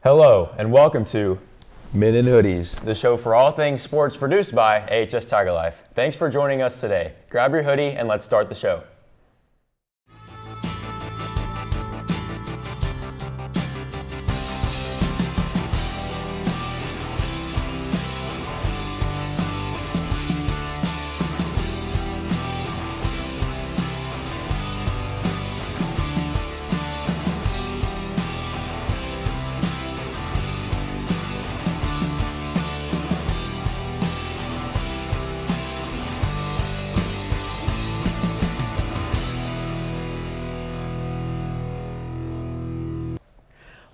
Hello, and welcome to Men in Hoodies, the show for all things sports produced by AHSTigerLife. Thanks for joining us today. Grab your hoodie and let's start the show.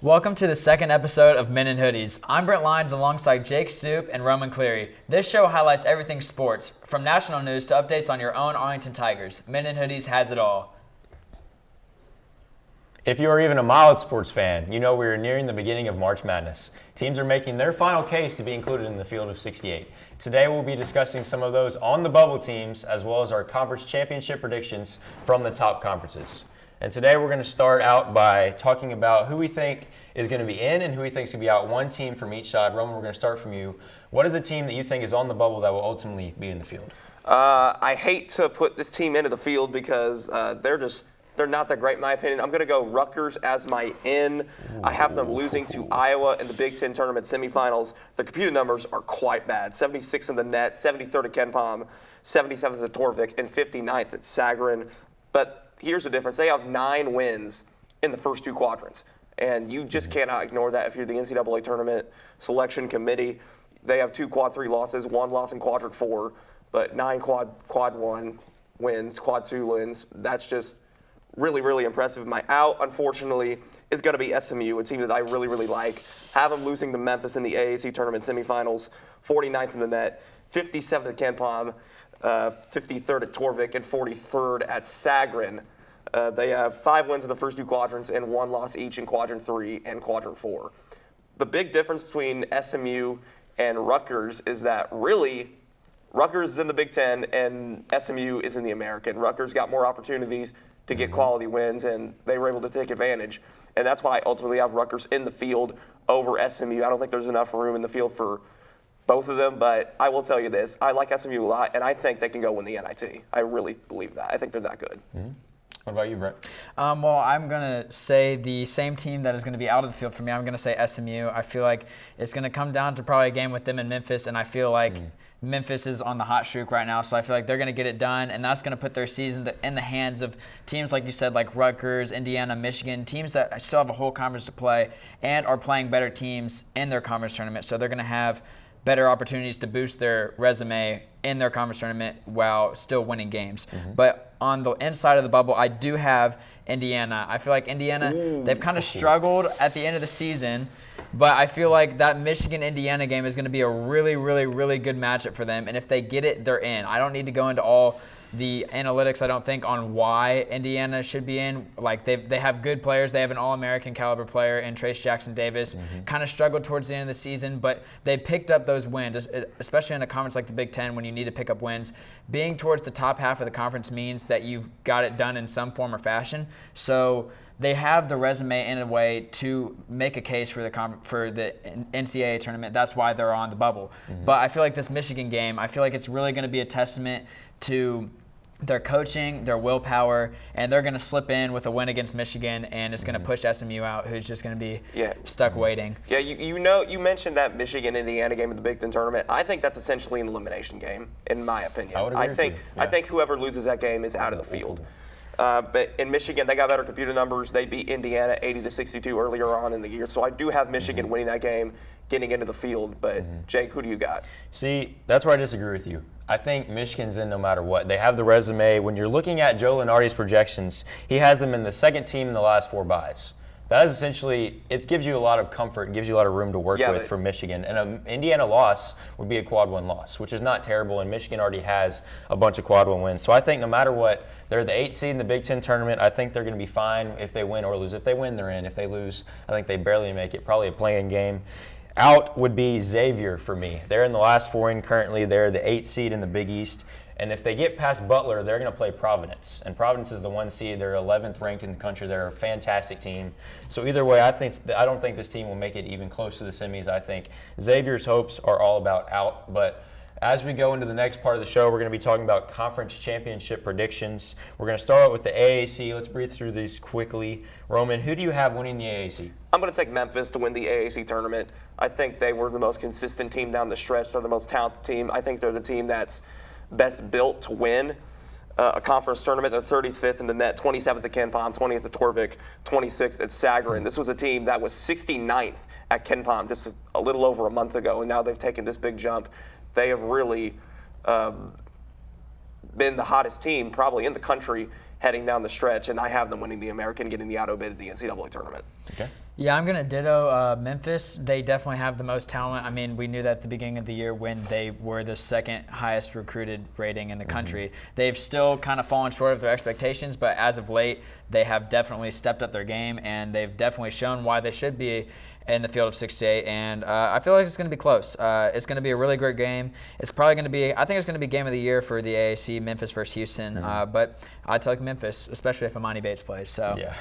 Welcome to the second episode of Men in Hoodies. I'm Brent Lyons alongside Jake Stoope and Roman Cleary. This show highlights everything sports, from national news to updates on your own Arlington Tigers. Men in Hoodies has it all. If you are even a mild sports fan, you know we are nearing the beginning of March Madness. Teams are making their final case to be included in the field of 68. Today we'll be discussing some of those on the bubble teams as well as our conference championship predictions from the top conferences. And today we're going to start out by talking about who we think is going to be in and who we think is going to be out. One team from each side. Roman, we're going to start from you. What is a team that you think is on the bubble that will ultimately be in the field? I hate to put this team into the field because they're not that great in my opinion. I'm going to go Rutgers as my in. I have them losing to Iowa in the Big Ten tournament semifinals. The computer numbers are quite bad. 76 in the net, 73rd at Ken Pom, 77th at Torvik, and 59th at Sagarin. But here's the difference. They have 9 wins in the first 2 quadrants. And you just cannot ignore that if you're the NCAA tournament selection committee. They have 2 quad 3 losses, 1 loss in quadrant 4, but 9 quad 1 wins, quad 2 wins. That's just really, really impressive. My out, unfortunately, is going to be SMU, a team that I really, really like. Have them losing to Memphis in the AAC tournament semifinals, 49th in the net, 57th at Ken Pom, 53rd at Torvik, and 43rd at Sagarin. They have 5 wins in the first 2 quadrants and 1 loss each in quadrant 3 and quadrant 4. The big difference between SMU and Rutgers is that really Rutgers is in the Big Ten and SMU is in the American. Rutgers got more opportunities to get quality wins, and they were able to take advantage. And that's why I ultimately have Rutgers in the field over SMU. I don't think there's enough room in the field for both of them, but I will tell you this. I like SMU a lot, and I think they can go win the NIT. I really believe that. I think they're that good. Mm-hmm. What about you, Brent? Well, I'm going to say the same team that is going to be out of the field for me. I'm going to say SMU. I feel like it's going to come down to probably a game with them in Memphis, and I feel like Memphis is on the hot streak right now, so I feel like they're going to get it done, and that's going to put their season in the hands of teams like you said, like Rutgers, Indiana, Michigan, teams that still have a whole conference to play and are playing better teams in their conference tournament, so they're going to have better opportunities to boost their resume in their conference tournament while still winning games. But on the inside of the bubble, I do have Indiana. I feel like Indiana, they've kind of struggled at the end of the season, but I feel like that Michigan-Indiana game is going to be a really, really, really good matchup for them. And if they get it, they're in. I don't need to go into all the analytics, I don't think, on why Indiana should be in. Like, they have good players. They have an All-American caliber player in Trace Jackson-Davis. Kind of struggled towards the end of the season, but they picked up those wins, especially in a conference like the Big Ten when you need to pick up wins. Being towards the top half of the conference means that you've got it done in some form or fashion. So they have the resume in a way to make a case for the NCAA tournament. That's why they're on the bubble. But I feel like this Michigan game, I feel like it's really going to be a testament to their coaching, their willpower, and they're going to slip in with a win against Michigan, and it's going to push SMU out, who's just going to be stuck waiting. Yeah, you mentioned that Michigan-Indiana game in the Big Ten tournament. I think that's essentially an elimination game, in my opinion. I think whoever loses that game is out of the field. But in Michigan, they got better computer numbers. They beat Indiana 80-62 earlier on in the year. So I do have Michigan winning that game, getting into the field. But Jake, who do you got? See, that's where I disagree with you. I think Michigan's in no matter what. They have the resume. When you're looking at Joe Lunardi's projections, he has them in the second team in the last 4 buys. That is essentially, it gives you a lot of comfort, gives you a lot of room to work with for Michigan. And an Indiana loss would be a quad 1 loss, which is not terrible, and Michigan already has a bunch of quad 1 wins. So I think no matter what, they're the 8th seed in the Big Ten tournament. I think they're going to be fine if they win or lose. If they win, they're in. If they lose, I think they barely make it, probably a play-in game. Out would be Xavier for me. They're in the last four in currently. They're the 8th seed in the Big East. And if they get past Butler, they're going to play Providence. And Providence is the 1 seed. They're 11th ranked in the country. They're a fantastic team. So either way, I don't think this team will make it even close to the semis. I think Xavier's hopes are all about out. But as we go into the next part of the show, we're going to be talking about conference championship predictions. We're going to start out with the AAC. Let's breathe through these quickly. Roman, who do you have winning the AAC? I'm going to take Memphis to win the AAC tournament. I think they were the most consistent team down the stretch. They're the most talented team. I think they're the team that's best built to win a conference tournament. They're 35th in the net, 27th at Ken Palm, 20th at Torvik, 26th at Sagarin. This was a team that was 69th at Ken Palm just a little over a month ago, and now they've taken this big jump. They have really been the hottest team probably in the country heading down the stretch, and I have them winning the American, getting the auto bid at the NCAA tournament. Okay. Yeah, I'm going to ditto Memphis. They definitely have the most talent. I mean, we knew that at the beginning of the year when they were the second highest recruited rating in the country. They've still kind of fallen short of their expectations, but as of late, they have definitely stepped up their game, and they've definitely shown why they should be in the field of 68, and I feel like it's going to be close. It's going to be a really great game. It's probably going to be, I think it's going to be game of the year for the AAC, Memphis versus Houston, but I'd take Memphis, especially if Imani Bates plays. So. Yeah.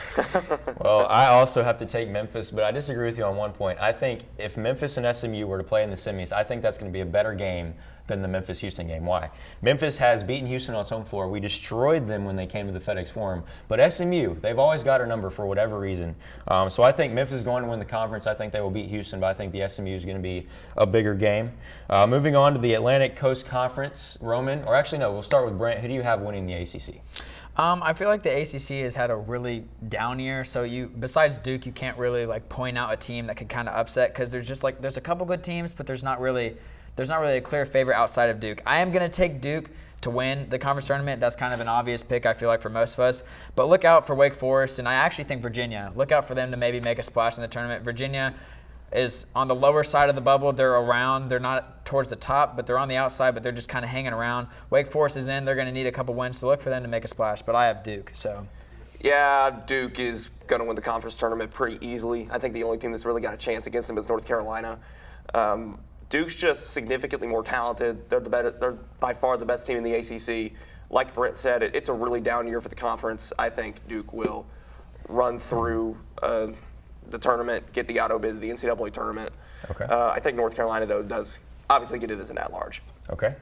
Well, I also have to take Memphis, but I disagree with you on one point. I think if Memphis and SMU were to play in the semis, I think that's going to be a better game than the Memphis-Houston game. Why? Memphis has beaten Houston on its home floor. We destroyed them when they came to the FedEx Forum. But SMU, they've always got our number for whatever reason. So I think Memphis is going to win the conference. I think they will beat Houston, but I think the SMU is going to be a bigger game. Moving on to the Atlantic Coast Conference, Roman, or actually no, we'll start with Brent. Who do you have winning the ACC? I feel like the ACC has had a really down year. So besides Duke, you can't really point out a team that could kind of upset because there's a couple good teams, but there's not really a clear favorite outside of Duke. I am going to take Duke to win the conference tournament. That's kind of an obvious pick, I feel like, for most of us. But look out for Wake Forest, and I actually think Virginia. Look out for them to maybe make a splash in the tournament. Virginia is on the lower side of the bubble. They're around. They're not towards the top, but they're on the outside, but they're just kind of hanging around. Wake Forest is in. They're going to need a couple wins to look for them to make a splash, but I have Duke. So. Yeah, Duke is going to win the conference tournament pretty easily. I think the only team that's really got a chance against them is North Carolina. Duke's just significantly more talented. They're by far the best team in the ACC. Like Brent said, it's a really down year for the conference. I think Duke will run through the tournament, get the auto bid to the NCAA tournament. Okay. I think North Carolina, though, does obviously get it as an at-large. Okay.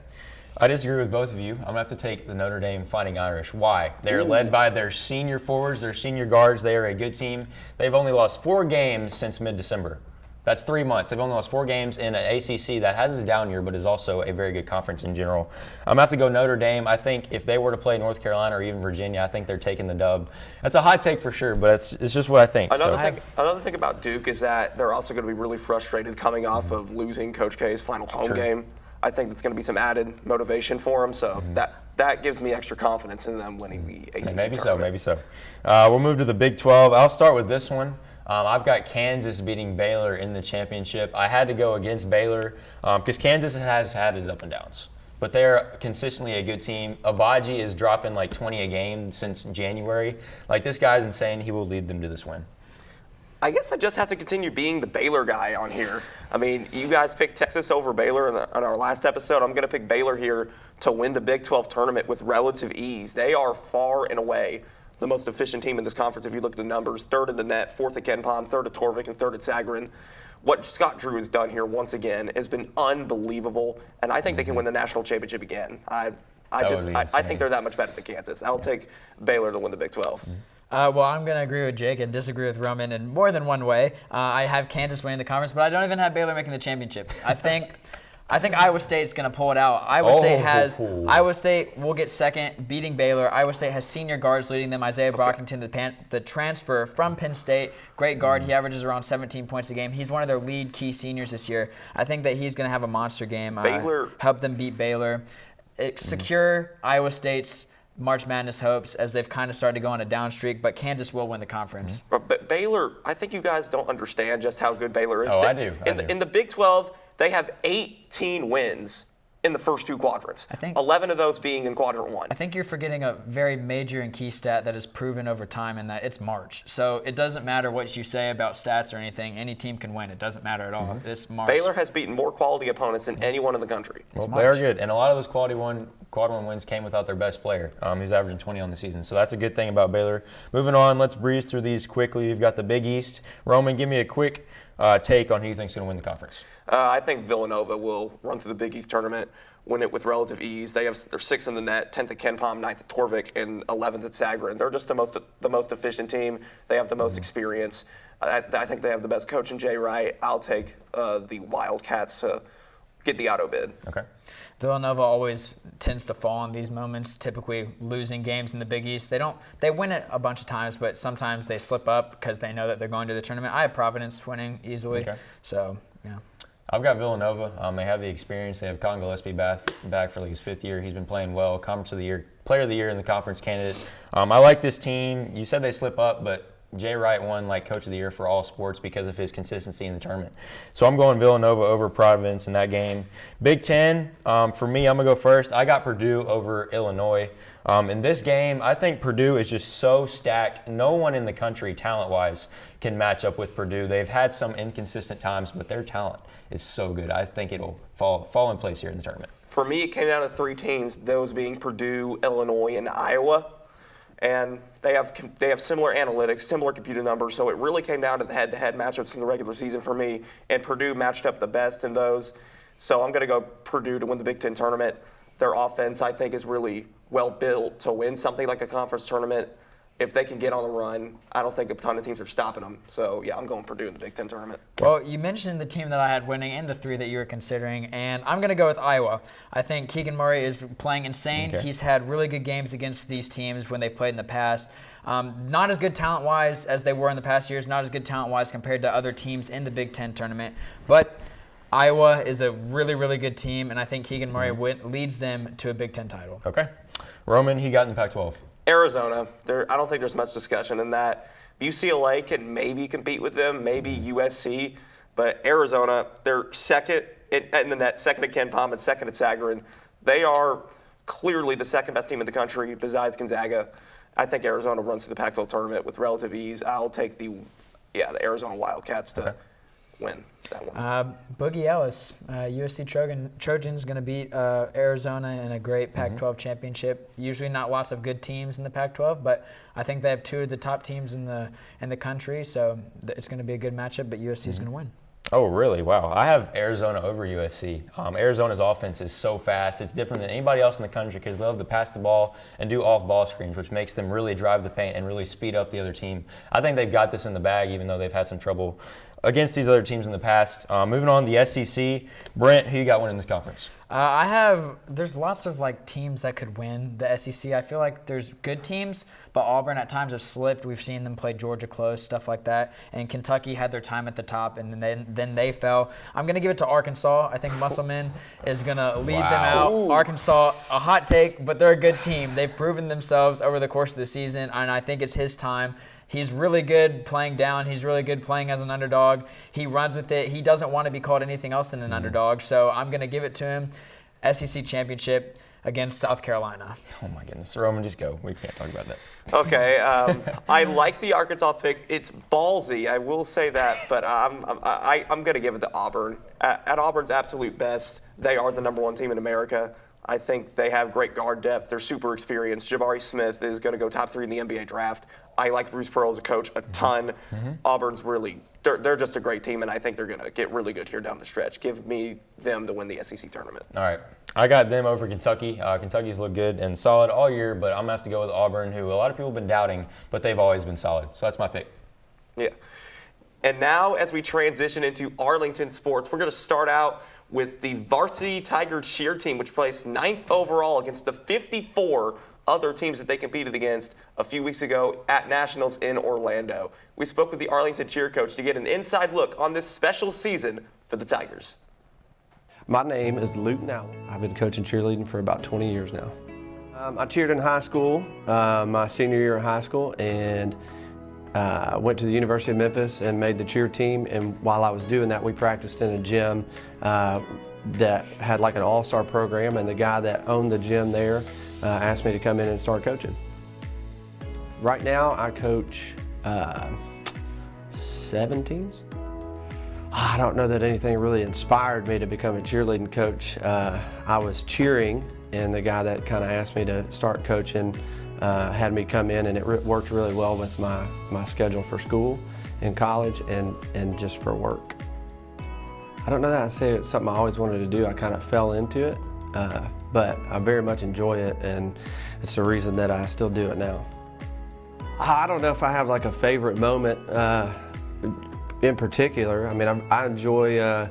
I disagree with both of you. I'm going to have to take the Notre Dame Fighting Irish. Why? They're led by their senior forwards, their senior guards. They are a good team. They've only lost 4 games since mid-December. That's 3 months. They've only lost 4 games in an ACC that has its down year, but is also a very good conference in general. I'm going to have to go Notre Dame. I think if they were to play North Carolina or even Virginia, I think they're taking the dub. That's a hot take for sure, but it's just what I think. Another thing about Duke is that they're also going to be really frustrated coming off of losing Coach K's final home game. I think it's going to be some added motivation for them, so that gives me extra confidence in them winning the ACC tournament. Maybe so. We'll move to the Big 12. I'll start with this one. I've got Kansas beating Baylor in the championship. I had to go against Baylor because Kansas has had his up and downs. But they're consistently a good team. Abaji is dropping 20 a game since January. This guy's insane. He will lead them to this win. I guess I just have to continue being the Baylor guy on here. I mean, you guys picked Texas over Baylor on our last episode. I'm going to pick Baylor here to win the Big 12 tournament with relative ease. They are far and away the most efficient team in this conference if you look at the numbers. 3rd in the net, 4th at Ken Palm, 3rd at Torvik, and 3rd at Sagarin. What Scott Drew has done here once again has been unbelievable, and I think they can win the national championship again. I think they're that much better than Kansas. I'll take Baylor to win the Big 12. Well, I'm going to agree with Jake and disagree with Roman in more than one way. I have Kansas winning the conference, but I don't even have Baylor making the championship. I think Iowa State's going to pull it out. Iowa State will get second, beating Baylor. Iowa State has senior guards leading them. Isaiah Brockington, the transfer from Penn State, great guard. He averages around 17 points a game. He's one of their lead key seniors this year. I think that he's going to have a monster game. Help them beat Baylor. Secure Iowa State's March Madness hopes as they've kind of started to go on a down streak, but Kansas will win the conference. But Baylor, I think you guys don't understand just how good Baylor is. I do. In the Big 12, they have 18 wins in the first two quadrants. I think 11 of those being in quadrant one. I think you're forgetting a very major and key stat that is proven over time, and that it's March. So it doesn't matter what you say about stats or anything. Any team can win. It doesn't matter at all. It's March. Baylor has beaten more quality opponents than anyone in the country. Well, they are good, and a lot of those quad one wins came without their best player, who's averaging 20 on the season. So that's a good thing about Baylor. Moving on, let's breeze through these quickly. We've got the Big East. Roman, give me a quick take on who you think's going to win the conference. I think Villanova will run through the Big East tournament, win it with relative ease. They're 6th in the net, 10th at KenPom, 9th at Torvik, and 11th at Sagarin. They're just the most efficient team. They have the most experience. I think they have the best coach in Jay Wright. I'll take the Wildcats to get the auto bid. Okay. Villanova always tends to fall in these moments, typically losing games in the Big East. They win it a bunch of times, but sometimes they slip up because they know that they're going to the tournament. I have Providence winning easily. Okay. So, yeah. I've got Villanova. They have the experience. They have Colin Gillespie back for like his 5th year. He's been playing well. Conference of the Year, Player of the Year in the conference candidate. I like this team. You said they slip up, but Jay Wright won like Coach of the Year for all sports because of his consistency in the tournament. So I'm going Villanova over Providence in that game. Big Ten, for me, I'm going to go first. I got Purdue over Illinois. In this game, I think Purdue is just so stacked. No one in the country, talent-wise, can match up with Purdue. They've had some inconsistent times, but their talent is so good. I think it'll fall in place here in the tournament. For me, it came down to 3 teams, those being Purdue, Illinois, and Iowa. And they have similar analytics, similar computer numbers, so it really came down to the head-to-head matchups in the regular season for me, and Purdue matched up the best in those. So I'm going to go Purdue to win the Big Ten tournament. Their offense, I think, is really well built to win something like a conference tournament. If they can get on the run, I don't think a ton of teams are stopping them. So, yeah, I'm going Purdue in the Big Ten tournament. Well, you mentioned the team that I had winning and the 3 that you were considering, and I'm going to go with Iowa. I think Keegan Murray is playing insane. Okay. He's had really good games against these teams when they've played in the past. Not as good talent-wise as they were in the past years, not as good talent-wise compared to other teams in the Big Ten tournament. But Iowa is a really, really good team, and I think Keegan Murray leads them to a Big Ten title. Okay. Roman, he got in the Pac-12. Arizona, I don't think there's much discussion in that. UCLA can maybe compete with them, maybe USC, but Arizona, they're 2nd in the net, 2nd at KenPom, and 2nd at Sagarin. They are clearly the 2nd best team in the country besides Gonzaga. I think Arizona runs through the Pac-12 tournament with relative ease. I'll take the Arizona Wildcats to win that one. Boogie Ellis, USC Trojans going to beat Arizona in a great Pac-12 championship. Usually not lots of good teams in the Pac-12, but I think they have 2 of the top teams in the country, so it's going to be a good matchup, but USC is going to win. Oh, really? Wow. I have Arizona over USC. Arizona's offense is so fast. It's different than anybody else in the country because they love to pass the ball and do off-ball screens, which makes them really drive the paint and really speed up the other team. I think they've got this in the bag, even though they've had some trouble against these other teams in the past. Moving on, the SEC. Brent, who you got winning this conference? There's lots of teams that could win the SEC. I feel like there's good teams, but Auburn at times have slipped. We've seen them play Georgia close, stuff like that. And Kentucky had their time at the top, and then they fell. I'm going to give it to Arkansas. I think Musselman is going to lead them out. Ooh. Arkansas, a hot take, but they're a good team. They've proven themselves over the course of the season, and I think it's his time. He's really good playing down. He's really good playing as an underdog. He runs with it. He doesn't want to be called anything else than an underdog, so I'm going to give it to him. SEC championship against South Carolina. Oh, my goodness. Roman, just go. We can't talk about that. Okay. I like the Arkansas pick. It's ballsy, I will say that, but I'm going to give it to Auburn. At Auburn's absolute best, they are the #1 team in America. I think they have great guard depth. They're super experienced. Jabari Smith is going to go top 3 in the NBA draft. I like Bruce Pearl as a coach a ton. Auburn's they're just a great team, and I think they're going to get really good here down the stretch. Give me them to win the SEC tournament. All right. I got them over Kentucky. Kentucky's looked good and solid all year, but I'm going to have to go with Auburn, who a lot of people have been doubting, but they've always been solid. So that's my pick. Yeah. And now, as we transition into Arlington sports, we're going to start out with the varsity Tiger cheer team, which placed 9th overall against the 54 other teams that they competed against a few weeks ago at Nationals in Orlando. We spoke with the Arlington cheer coach to get an inside look on this special season for the Tigers. My name is Luke Now. I've been coaching cheerleading for about 20 years now. I cheered in high school, my senior year of high school, and went to the University of Memphis and made the cheer team. And while I was doing that, we practiced in a gym that had like an all-star program, and the guy that owned the gym there asked me to come in and start coaching. Right now I coach 7 teams. I don't know that anything really inspired me to become a cheerleading coach. I was cheering, and the guy that kind of asked me to start coaching had me come in, and it worked really well with my schedule for school and college and just for work. I don't know that I'd say it's something I always wanted to do. I kind of fell into it, but I very much enjoy it, and it's the reason that I still do it now. I don't know if I have like a favorite moment in particular. I mean, I enjoy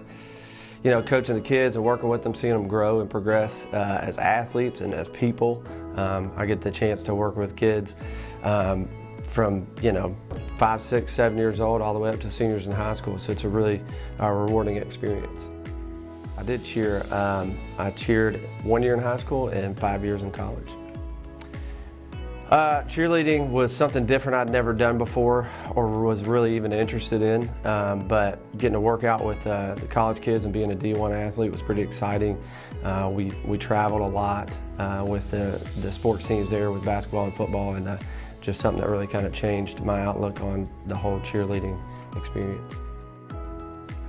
coaching the kids and working with them, seeing them grow and progress as athletes and as people. I get the chance to work with kids from 5, 6, 7 years old all the way up to seniors in high school, so it's a really rewarding experience. I did cheer. I cheered 1 year in high school and 5 years in college. Cheerleading was something different I'd never done before or was really even interested in, but getting to work out with the college kids and being a D1 athlete was pretty exciting. We traveled a lot with the sports teams there with basketball and football, and just something that really kind of changed my outlook on the whole cheerleading experience.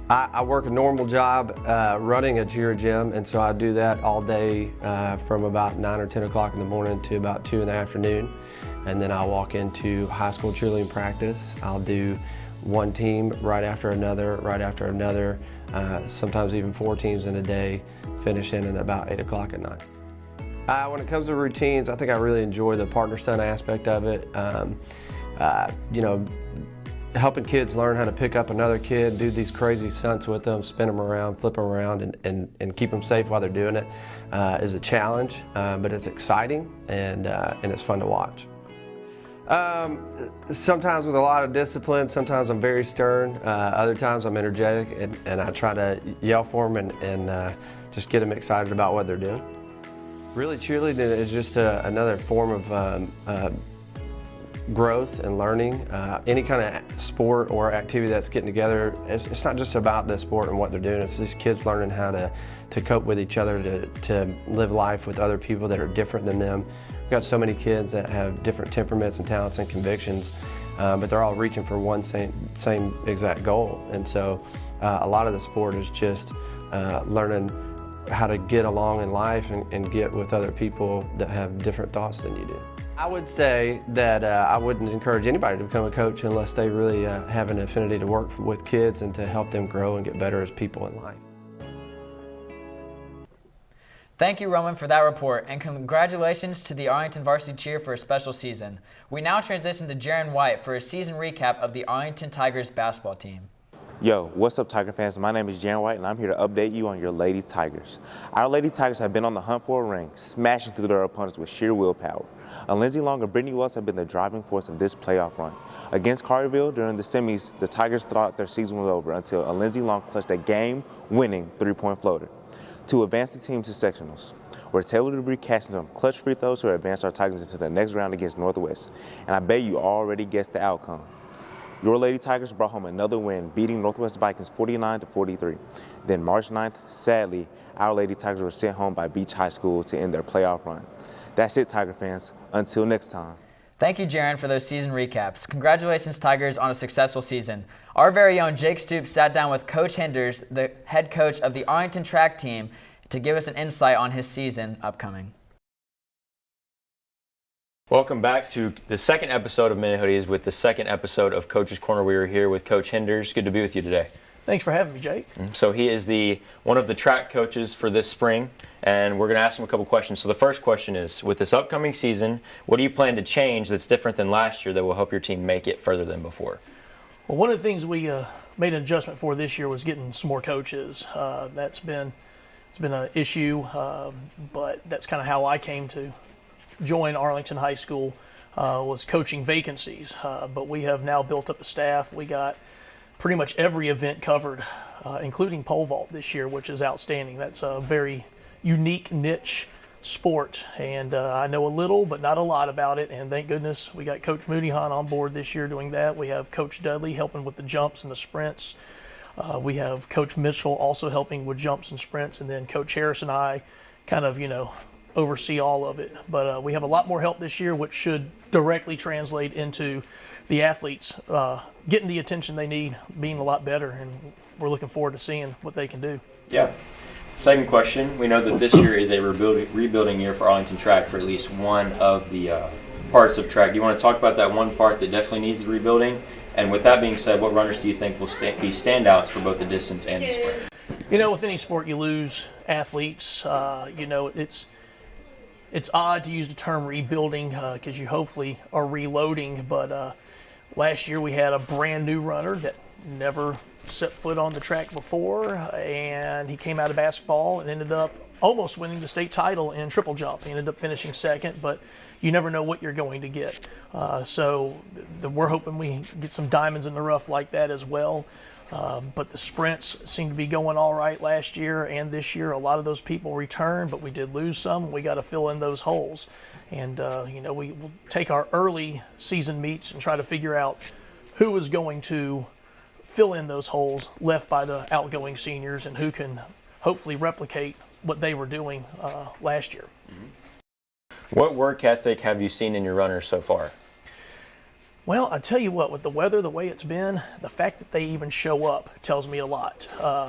I work a normal job running a cheer gym, and so I do that all day from about 9 or 10 o'clock in the morning to about 2 in the afternoon. And then I'll walk into high school cheerleading practice. I'll do one team right after another, sometimes even 4 teams in a day, finishing at about 8 o'clock at night. When it comes to routines, I think I really enjoy the partner-son aspect of it. Helping kids learn how to pick up another kid, do these crazy stunts with them, spin them around, flip them around, and keep them safe while they're doing it is a challenge, but it's exciting and it's fun to watch. Sometimes with a lot of discipline, sometimes I'm very stern, other times I'm energetic and I try to yell for them and just get them excited about what they're doing. Really, cheerleading is just another form of growth and learning. Any kind of sport or activity that's getting together, it's not just about the sport and what they're doing, it's these kids learning how to cope with each other, to live life with other people that are different than them. We've got so many kids that have different temperaments and talents and convictions, but they're all reaching for one same exact goal. And so a lot of the sport is just learning how to get along in life and get with other people that have different thoughts than you do. I would say that I wouldn't encourage anybody to become a coach unless they really have an affinity to work with kids and to help them grow and get better as people in life. Thank you, Roman, for that report, and congratulations to the Arlington Varsity Cheer for a special season. We now transition to Jerren White for a season recap of the Arlington Tigers basketball team. Yo, what's up, Tiger fans? My name is Jerren White, and I'm here to update you on your Lady Tigers. Our Lady Tigers have been on the hunt for a ring, smashing through their opponents with sheer willpower. Lindsey Long and Brittany Wells have been the driving force of this playoff run. Against Carterville during the semis, the Tigers thought their season was over until Lindsey Long clutched a game-winning three-point floater to advance the team to sectionals, where Taylor Debris cashed some clutch free throws to advance our Tigers into the next round against Northwest. And I bet you already guessed the outcome. Your Lady Tigers brought home another win, beating Northwest Vikings 49-43. Then March 9th, sadly, our Lady Tigers were sent home by Beach High School to end their playoff run. That's it, Tiger fans. Until next time. Thank you, Jerren, for those season recaps. Congratulations, Tigers, on a successful season. Our very own Jake Stoope sat down with Coach Hinders, the head coach of the Arlington track team, to give us an insight on his season upcoming. Welcome back to the second episode of Minute Hoodies with the second episode of Coach's Corner. We are here with Coach Hinders. Good to be with you today. Thanks for having me, Jake. So he is one of the track coaches for this spring, and we're going to ask him a couple questions. So the first question is, with this upcoming season, what do you plan to change that's different than last year that will help your team make it further than before? Well, one of the things we made an adjustment for this year was getting some more coaches. It's been an issue, but that's kind of how I came to join Arlington High School, was coaching vacancies. But we have now built up a staff. We got pretty much every event covered, including pole vault this year, which is outstanding. That's a very unique niche sport, and I know a little but not a lot about it, and thank goodness we got Coach Mooneyhan on board this year doing that. We have Coach Dudley helping with the jumps and the sprints. We have Coach Mitchell also helping with jumps and sprints, and then Coach Harris and I kind of, oversee all of it. But we have a lot more help this year, which should directly translate into the athletes getting the attention they need, being a lot better, and we're looking forward to seeing what they can do. Yeah. Second question. We know that this year is a rebuilding year for Arlington track for at least one of the parts of track. Do you want to talk about that one part that definitely needs the rebuilding? And with that being said, what runners do you think will be standouts for both the distance and the sprint? With any sport you lose athletes. It's odd to use the term rebuilding because you hopefully are reloading. But last year we had a brand new runner that never set foot on the track before, and he came out of basketball and ended up almost winning the state title in triple jump. He ended up finishing second, but you never know what you're going to get. So we're hoping we get some diamonds in the rough like that as well. But the sprints seem to be going all right last year and this year. A lot of those people returned, but we did lose some. We got to fill in those holes. And, we will take our early season meets and try to figure out who is going to fill in those holes left by the outgoing seniors and who can hopefully replicate what they were doing last year. What work ethic have you seen in your runners so far? Well, I tell you what, with the weather the way it's been, the fact that they even show up tells me a lot.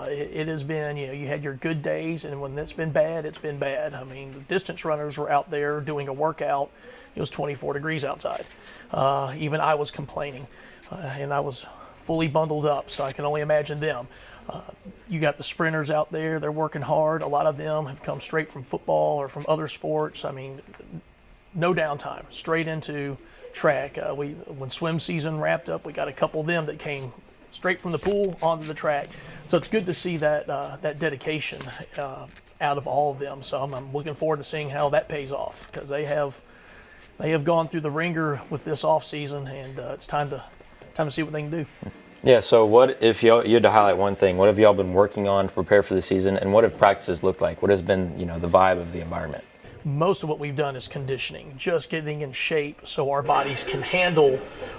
It has been, you had your good days, and when it's been bad, it's been bad. I mean, the distance runners were out there doing a workout. It was 24 degrees outside. Even I was complaining, and I was fully bundled up, so I can only imagine them. You got the sprinters out there, they're working hard. A lot of them have come straight from football or from other sports. I mean, no downtime, straight into track. When swim season wrapped up, we got a couple of them that came straight from the pool onto the track. So it's good to see that dedication out of all of them. So I'm looking forward to seeing how that pays off, because they have gone through the ringer with this off season, and it's time to see what they can do. Yeah, so what if you had to highlight one thing, what have y'all been working on to prepare for the season, and what have practices looked like? What has been, the vibe of the environment? Most of what we've done is conditioning, just getting in shape so our bodies can handle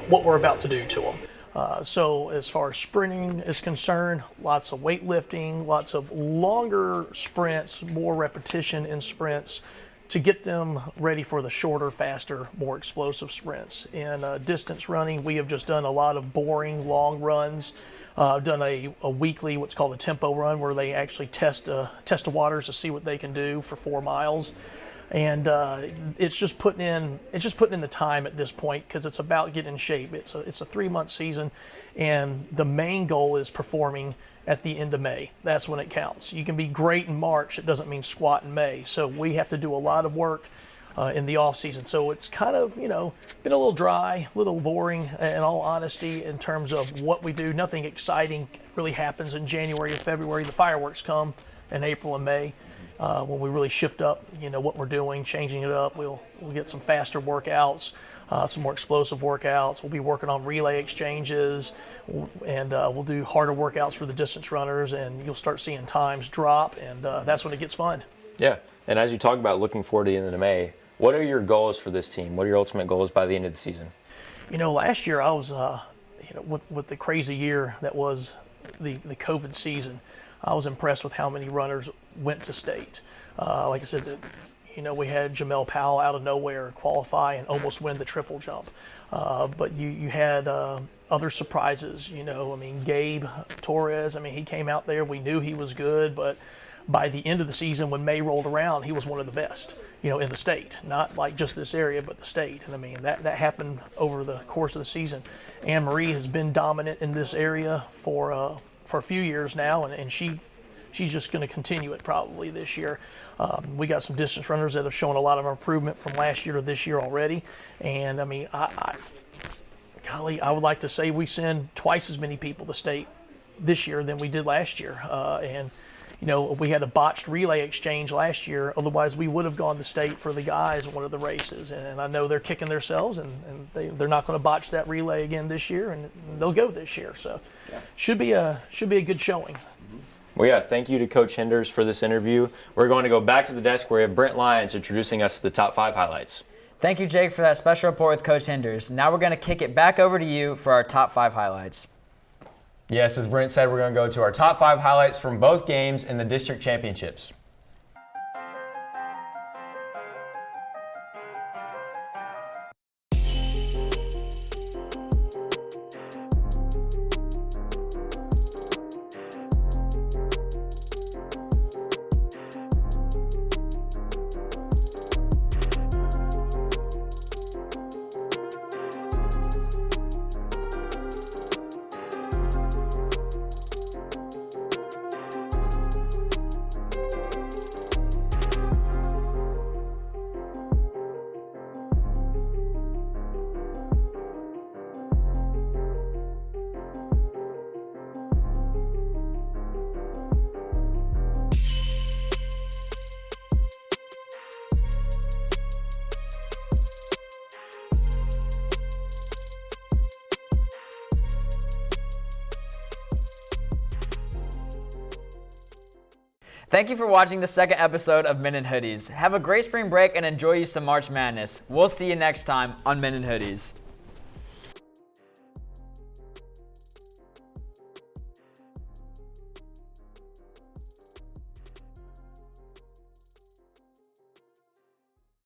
what we're about to do to them. So as far as sprinting is concerned, lots of weightlifting, lots of longer sprints, more repetition in sprints to get them ready for the shorter, faster, more explosive sprints. In distance running, we have just done a lot of boring, long runs. Done a weekly, what's called a tempo run, where they actually test the waters to see what they can do for 4 miles. And it's just putting in the time at this point, because it's about getting in shape. It's a 3-month season, and the main goal is performing at the end of May. That's when it counts. You can be great in March. It doesn't mean squat in May. So we have to do a lot of work in the off season. So it's kind of, been a little dry, a little boring, in all honesty, in terms of what we do. Nothing exciting really happens in January or February. The fireworks come in April and May. When we really shift up, what we're doing, changing it up. We'll get some faster workouts, some more explosive workouts. We'll be working on relay exchanges, and we'll do harder workouts for the distance runners, and you'll start seeing times drop, and that's when it gets fun. Yeah, and as you talk about looking forward to the end of May, what are your goals for this team? What are your ultimate goals by the end of the season? Last year I was, with the crazy year that was the COVID season, I was impressed with how many runners went to state. Like I said, we had Jamel Powell out of nowhere qualify and almost win the triple jump. But you had other surprises. Gabe Torres, he came out there. We knew he was good, but by the end of the season, when May rolled around, he was one of the best, in the state. Not like just this area, but the state. And that happened over the course of the season. Anne Marie has been dominant in this area for a few years now, and she's just going to continue it probably this year. We got some distance runners that have shown a lot of improvement from last year to this year already. And I would like to say we send twice as many people to state this year than we did last year. We had a botched relay exchange last year. Otherwise, we would have gone to state for the guys in one of the races. And I know they're kicking themselves, and they're not going to botch that relay again this year, and they'll go this year. So, should be a good showing. Well, yeah, thank you to Coach Hinders for this interview. We're going to go back to the desk where we have Brent Lyons introducing us to the top 5 highlights. Thank you, Jake, for that special report with Coach Hinders. Now we're going to kick it back over to you for our top 5 highlights. Yes, as Brent said, we're going to go to our top 5 highlights from both games in the district championships. Thank you for watching the second episode of Men in Hoodies. Have a great spring break and enjoy you some March Madness. We'll see you next time on Men in Hoodies.